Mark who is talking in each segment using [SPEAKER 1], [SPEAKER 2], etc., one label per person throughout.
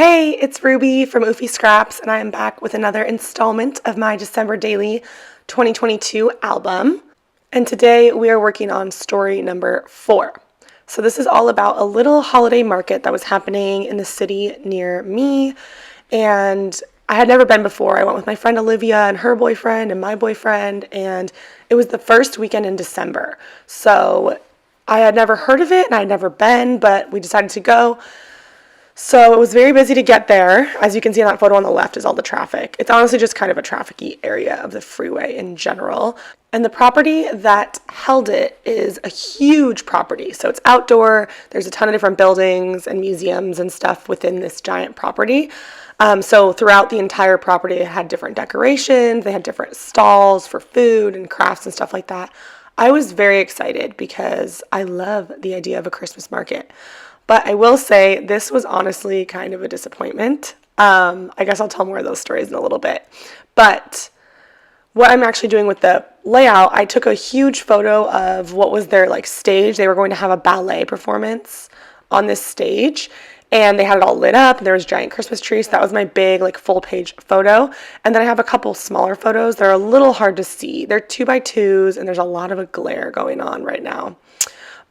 [SPEAKER 1] Hey, it's Ruby from Oofy Scraps, and I am back with another installment of my December Daily 2022 album. And today we are working on story number 4. So this is all about a little holiday market that was happening in the city near me, and I had never been before. I went with my friend Olivia and her boyfriend and my boyfriend, and it was the first weekend in December. So I had never heard of it and I had never been, but we decided to go. So it was very busy to get there. As you can see in that photo on the left is all the traffic. It's honestly just kind of a trafficy area of the freeway in general. And the property that held it is a huge property. So it's outdoor. There's a ton of different buildings and museums and stuff within this giant property. So throughout the entire property, it had different decorations. They had different stalls for food and crafts and stuff like that. I was very excited because I love the idea of a Christmas market. But I will say this was honestly kind of a disappointment. I guess I'll tell more of those stories in a little bit. But what I'm actually doing with the layout, I took a huge photo of what was their stage. They were going to have a ballet performance on this stage, and they had it all lit up. There was giant Christmas trees. So that was my big full page photo. And then I have a couple smaller photos. They're a little hard to see. They're 2x2s, and there's a lot of a glare going on right now.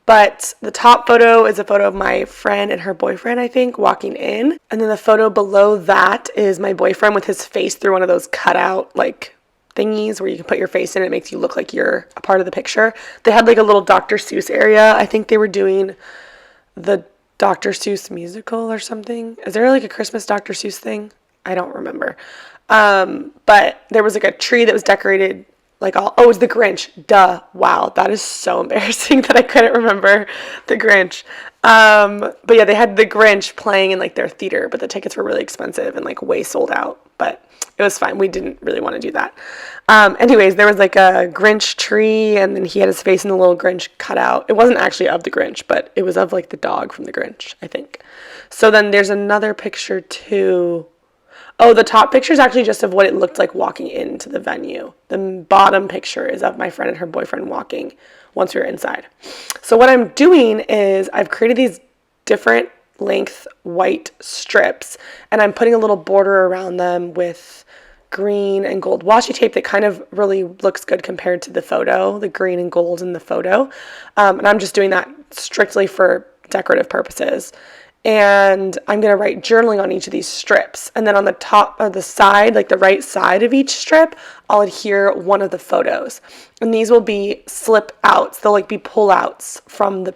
[SPEAKER 1] But the top photo is a photo of my friend and her boyfriend, I think, walking in. And then the photo below that is my boyfriend with his face through one of those cutout thingies where you can put your face in. It makes you look like you're a part of the picture. They had a little Dr. Seuss area. I think they were doing the Dr. Seuss musical or something. Is there a Christmas Dr. Seuss thing? I don't remember. But there was a tree that was decorated it was the Grinch. Duh. Wow. That is so embarrassing that I couldn't remember the Grinch. But yeah, they had the Grinch playing in their theater, but the tickets were really expensive and way sold out, but it was fine. We didn't really want to do that. Anyways, there was a Grinch tree, and then he had his face in the little Grinch cutout. It wasn't actually of the Grinch, but it was of the dog from the Grinch, I think. So then there's another picture too. Oh, the top picture is actually just of what it looked like walking into the venue. The bottom picture is of my friend and her boyfriend walking once we were inside. So what I'm doing is I've created these different length white strips, and I'm putting a little border around them with green and gold washi tape that kind of really looks good compared to the photo, the green and gold in the photo. And I'm just doing that strictly for decorative purposes. And I'm going to write journaling on each of these strips. And then on the top of the side, the right side of each strip, I'll adhere one of the photos. And these will be slip outs. They'll be pull outs from the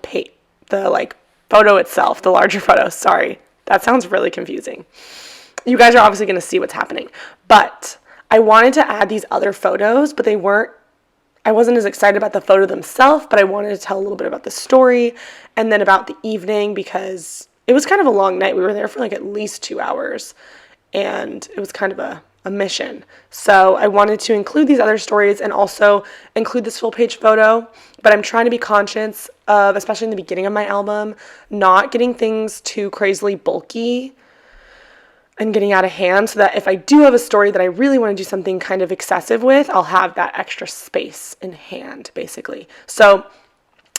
[SPEAKER 1] photo itself, the larger photo. Sorry, that sounds really confusing. You guys are obviously going to see what's happening. But I wanted to add these other photos, but I wasn't as excited about the photo themselves, but I wanted to tell a little bit about the story and then about the evening because it was kind of a long night. We were there for at least 2 hours, and it was kind of a mission. So I wanted to include these other stories and also include this full page photo, but I'm trying to be conscious of, especially in the beginning of my album, not getting things too crazily bulky and getting out of hand so that if I do have a story that I really want to do something kind of excessive with, I'll have that extra space in hand, basically. So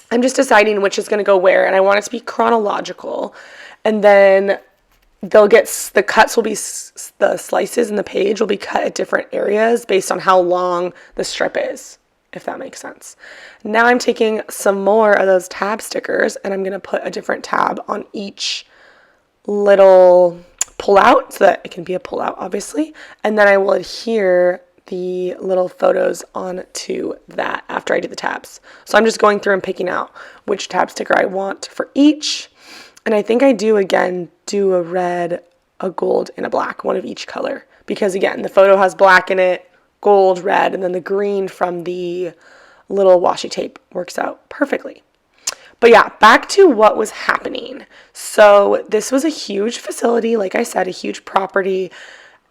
[SPEAKER 1] I'm just deciding which is going to go where, and I want it to be chronological, and then the cuts will be, the slices in the page will be cut at different areas based on how long the strip is, if that makes sense. Now I'm taking some more of those tab stickers, and I'm going to put a different tab on each little pull out so that it can be a pull out, obviously, and then I will adhere the little photos onto that after I do the tabs. So I'm just going through and picking out which tab sticker I want for each. And I think I do a red, a gold, and a black, one of each color. Because again, the photo has black in it, gold, red, and then the green from the little washi tape works out perfectly. But yeah, back to what was happening. So this was a huge facility, like I said, a huge property.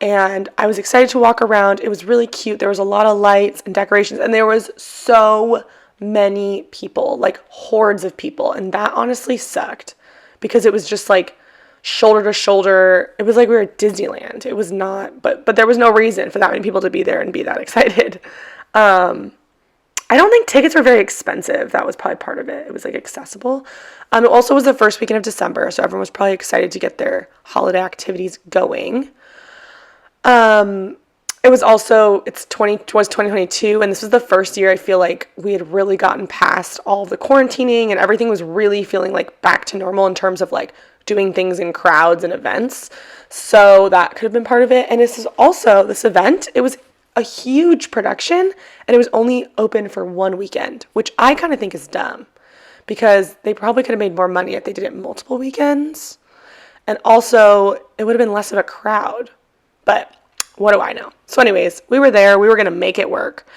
[SPEAKER 1] And I was excited to walk around. It was really cute. There was a lot of lights and decorations, and there was so many people, hordes of people. And that honestly sucked because it was just shoulder to shoulder. It was like we were at Disneyland. It was not, but there was no reason for that many people to be there and be that excited. I don't think tickets were very expensive. That was probably part of it. It was like accessible. It also was the first weekend of December, so everyone was probably excited to get their holiday activities going. Um, it was also it's 2022, and this was the first year I feel like we had really gotten past all of the quarantining, and everything was really feeling like back to normal in terms of like doing things in crowds and events. So that could have been part of it. And this is also this event. It was a huge production, and it was only open for one weekend, which I kind of think is dumb because they probably could have made more money if they did it multiple weekends. And also, it would have been less of a crowd. But what do I know? So anyways, we were there. We were going to make it work.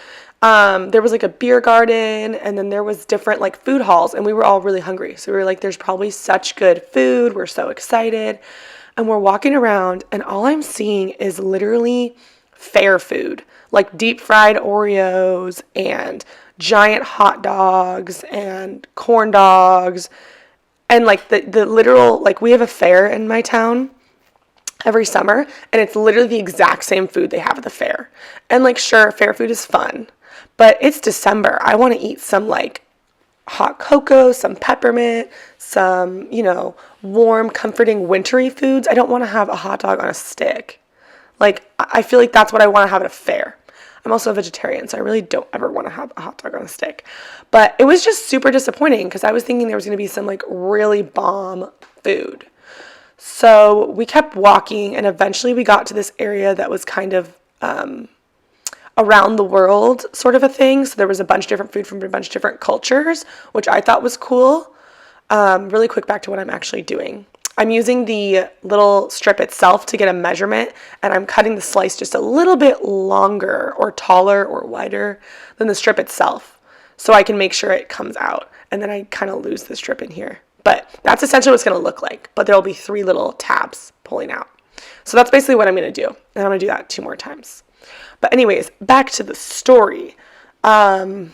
[SPEAKER 1] There was like a beer garden, and then there was different like food halls, and we were all really hungry. So we were like, there's probably such good food. We're so excited. And we're walking around, and all I'm seeing is literally fair food, like deep fried Oreos and giant hot dogs and corn dogs. And like the literal, like we have a fair in my town every summer, and it's literally the exact same food they have at the fair. And like, sure, fair food is fun, but it's December. I want to eat some like hot cocoa, some peppermint, some, warm, comforting, wintry foods. I don't want to have a hot dog on a stick. Like, I feel like that's what I want to have at a fair. I'm also a vegetarian, so I really don't ever want to have a hot dog on a stick. But it was just super disappointing because I was thinking there was going to be some like really bomb food. So we kept walking, and eventually we got to this area that was kind of around the world sort of a thing. So there was a bunch of different food from a bunch of different cultures, which I thought was cool. Really quick, back to what I'm actually doing. I'm using the little strip itself to get a measurement, and I'm cutting the slice just a little bit longer or taller or wider than the strip itself so I can make sure it comes out. And then I kind of lose the strip in here. But that's essentially what it's going to look like. But there'll be 3 little tabs pulling out. So that's basically what I'm going to do. And I'm going to do that 2 more times. But anyways, back to the story. The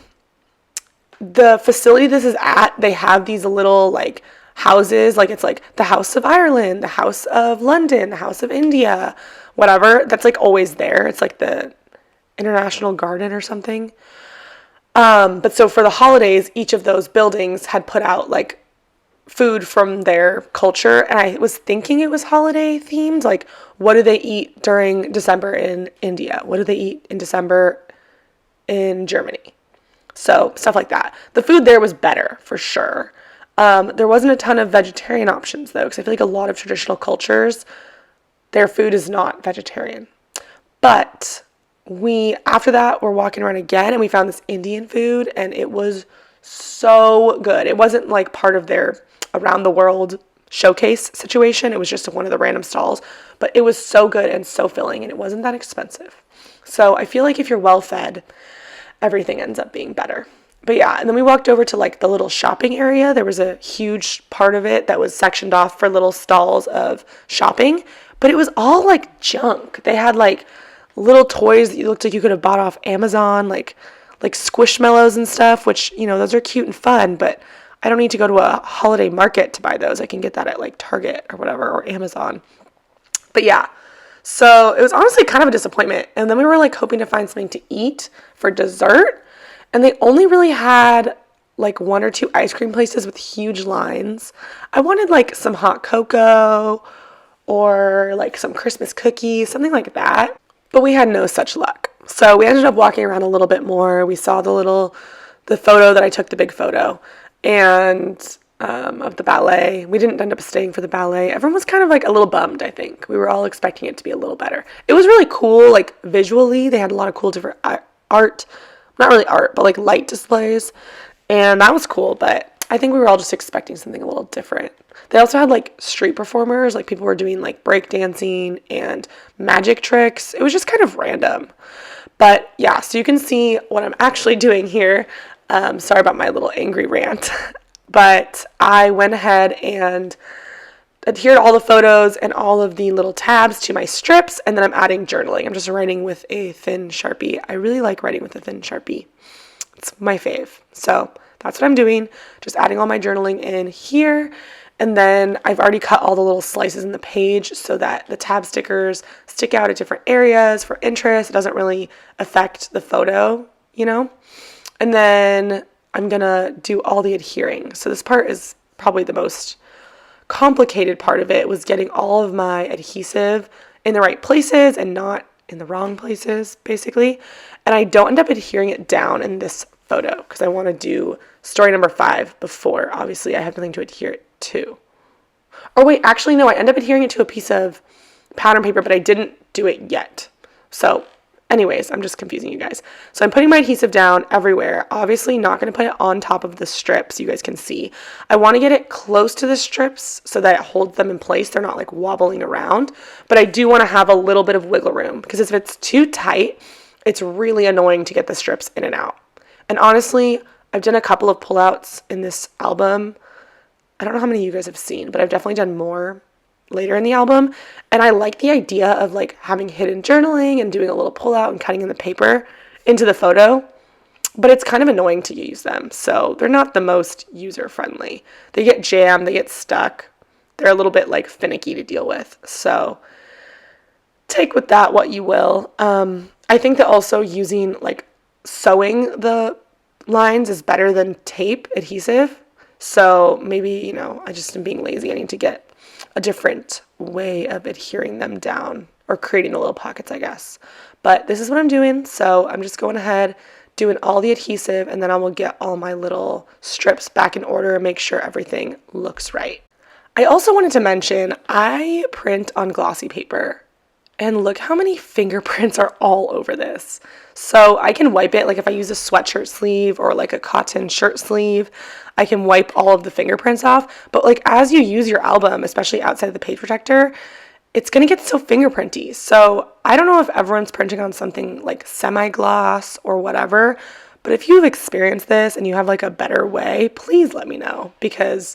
[SPEAKER 1] facility this is at, they have these little like houses, like it's like the House of Ireland, the House of London, the House of India, whatever. That's like always there. It's like the International Garden or something. But so for the holidays, each of those buildings had put out like food from their culture, and I was thinking it was holiday themed. Like, what do they eat during December in India? What do they eat in December in Germany? So stuff like that. The food there was better for sure. There wasn't a ton of vegetarian options though, because I feel like a lot of traditional cultures, their food is not vegetarian. But after that, we're walking around again, and we found this Indian food, and it was so good. It wasn't like part of their around the world showcase situation. It was just one of the random stalls, but it was so good and so filling, and it wasn't that expensive. So I feel like if you're well fed, everything ends up being better. But yeah, and then we walked over to like the little shopping area. There was a huge part of it that was sectioned off for little stalls of shopping, but it was all like junk. They had like little toys that you looked like you could have bought off Amazon, like Squishmallows and stuff, which, those are cute and fun, but I don't need to go to a holiday market to buy those. I can get that at like Target or whatever, or Amazon. But yeah, so it was honestly kind of a disappointment. And then we were like hoping to find something to eat for dessert, and they only really had like 1 or 2 ice cream places with huge lines. I wanted like some hot cocoa or like some Christmas cookies, something like that. But we had no such luck. So we ended up walking around a little bit more. We saw the photo that I took, the big photo, and of the ballet. We didn't end up staying for the ballet. Everyone was kind of like a little bummed, I think. We were all expecting it to be a little better. It was really cool, like visually. They had a lot of cool different art. Not really art, but like light displays. And that was cool, but I think we were all just expecting something a little different. They also had like street performers, like people were doing like break dancing and magic tricks. It was just kind of random. But yeah, so you can see what I'm actually doing here. Sorry about my little angry rant. But I went ahead and adhered all the photos and all of the little tabs to my strips, and then I'm adding journaling. I'm just writing with a thin Sharpie. I really like writing with a thin Sharpie. It's my fave. So that's what I'm doing, just adding all my journaling in here. And then I've already cut all the little slices in the page so that the tab stickers stick out at different areas for interest. It doesn't really affect the photo, And then I'm gonna do all the adhering. So this part is probably the most complicated part of it, was getting all of my adhesive in the right places and not in the wrong places, basically. And I don't end up adhering it down in this photo because I want to do story number 5 before, obviously, I have nothing to adhere it to. Or wait, actually, no, I end up adhering it to a piece of pattern paper, but I didn't do it yet. So anyways, I'm just confusing you guys. So I'm putting my adhesive down everywhere. Obviously not going to put it on top of the strips, you guys can see. I want to get it close to the strips so that it holds them in place. They're not like wobbling around. But I do want to have a little bit of wiggle room because if it's too tight, it's really annoying to get the strips in and out. And honestly, I've done a couple of pullouts in this album. I don't know how many you guys have seen, but I've definitely done more later in the album, and I like the idea of like having hidden journaling and doing a little pull out and cutting in the paper into the photo, but it's kind of annoying to use them, so they're not the most user friendly. They get jammed, they get stuck, they're a little bit like finicky to deal with, so take with that what you will. I think that also using like sewing the lines is better than tape adhesive, so maybe, you know, I just am being lazy. I need to get a different way of adhering them down or creating the little pockets, I guess. But this is what I'm doing. So I'm just going ahead, doing all the adhesive, and then I will get all my little strips back in order and make sure everything looks right. I also wanted to mention, I print on glossy paper. And look how many fingerprints are all over this. So I can wipe it, like if I use a sweatshirt sleeve or like a cotton shirt sleeve, I can wipe all of the fingerprints off. But like as you use your album, especially outside of the page protector, it's gonna get so fingerprinty. So I don't know if everyone's printing on something like semi-gloss or whatever, but if you've experienced this and you have like a better way, please let me know, because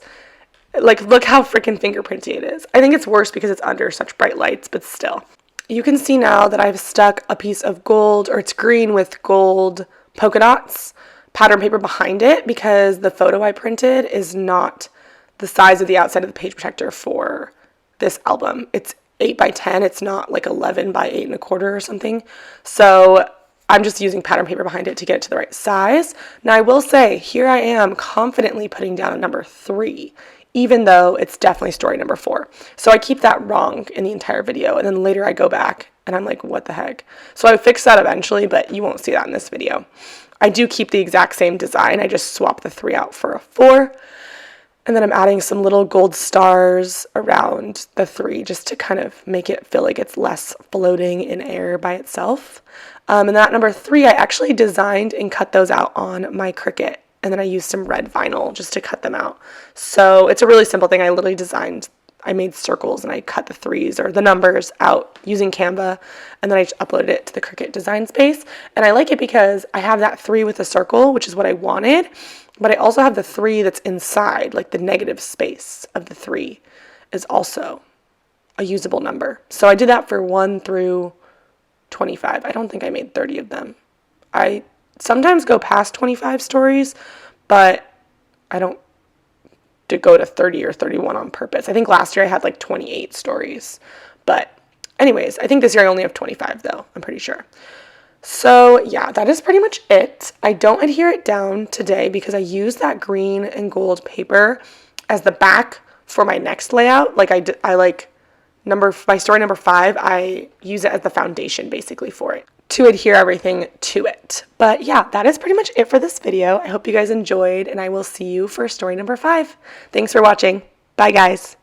[SPEAKER 1] like look how freaking fingerprinty it is. I think it's worse because it's under such bright lights, but still. You can see now that I've stuck a piece of gold, or it's green with gold polka dots pattern paper behind it because the photo I printed is not the size of the outside of the page protector for this album. It's 8 by 10. It's not like 11 by 8 1/4 or something. So I'm just using pattern paper behind it to get it to the right size. Now I will say, here I am confidently putting down a number 3, even though it's definitely story number 4. So I keep that wrong in the entire video, and then later I go back and I'm like, what the heck? So I fix that eventually, but you won't see that in this video. I do keep the exact same design. I just swap the 3 out for a 4. And then I'm adding some little gold stars around the 3 just to kind of make it feel like it's less floating in air by itself. And that number 3, I actually designed and cut those out on my Cricut. And then I used some red vinyl just to cut them out. So it's a really simple thing. I made circles and I cut the 3s or the numbers out using Canva, and then I just uploaded it to the Cricut design space. And I like it because I have that 3 with a circle, which is what I wanted, but I also have the 3 that's inside, like the negative space of the 3 is also a usable number. So I did that for 1 through 25. I don't think I made 30 of them. I sometimes go past 25 stories, but I don't go to 30 or 31 on purpose. I think last year I had like 28 stories. But anyways, I think this year I only have 25 though, I'm pretty sure. So yeah, that is pretty much it. I don't adhere it down today because I use that green and gold paper as the back for my next layout. Like I like my story number 5, I use it as the foundation basically for it, to adhere everything to it. But yeah, that is pretty much it for this video. I hope you guys enjoyed, and I will see you for story number 5. Thanks for watching. Bye guys.